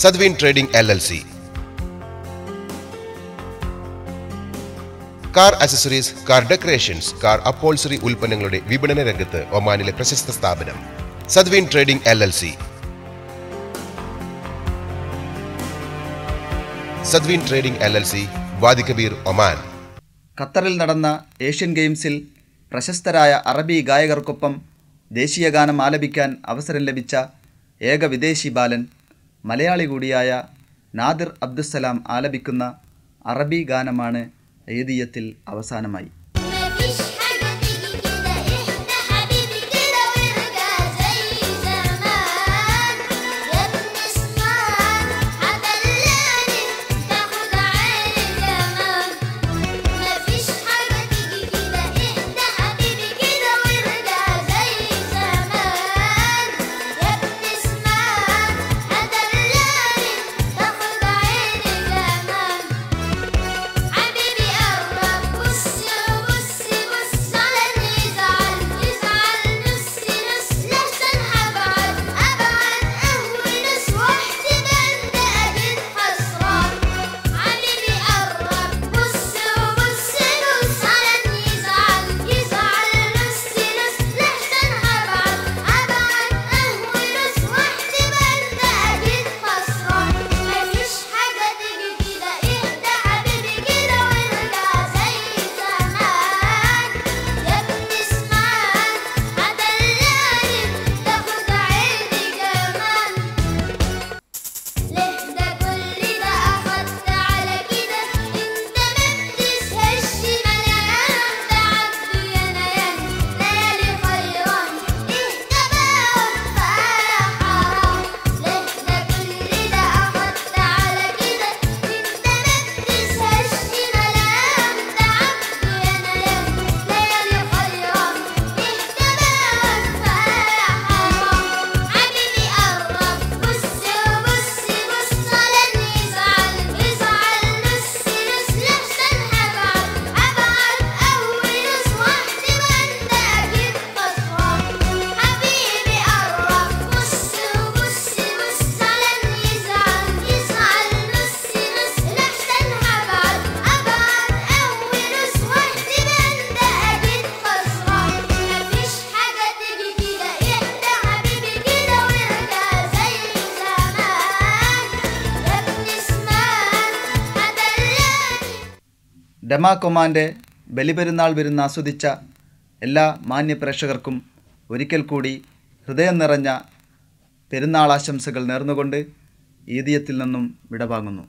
Sadvin Trading LLC. Car accessories, car decorations, car upholstery ഉൽപ്പന്നങ്ങളുടെ വിപണന രംഗത്ത് ഒമാനിലെ പ്രശസ്ത സ്ഥാപനം സദ്വീൻ ട്രേഡിംഗ് LLC. സദ്വീൻ ട്രേഡിംഗ് LLC, വാദി കബീർ, ഒമാൻ. ഖത്തറിൽ നടന്ന ഏഷ്യൻ ഗെയിംസിൽ പ്രശസ്തരായ അറബി ഗായകർക്കൊപ്പം ദേശീയ ഗാനം ആലപിക്കാൻ അവസരം ലഭിച്ച ഏക വിദേശി ബാലൻ മലയാളി കൂടിയായ നാദിർ അബ്ദുസ്സലാം ആലപിക്കുന്ന അറബി ഗാനമാണ് ഏദിയത്തിൽ അവസാനമായി. حبيبي قرب بص ഡമാകൊമാൻ്റെ ബലിപെരുന്നാൾ വിരുന്ന് ആസ്വദിച്ച എല്ലാ മാന്യ പ്രേക്ഷകർക്കും ഒരിക്കൽ കൂടി ഹൃദയം നിറഞ്ഞ പെരുന്നാൾ ആശംസകൾ നേർന്നുകൊണ്ട് ഈദിയത്തിൽ നിന്നും വിടവാങ്ങുന്നു.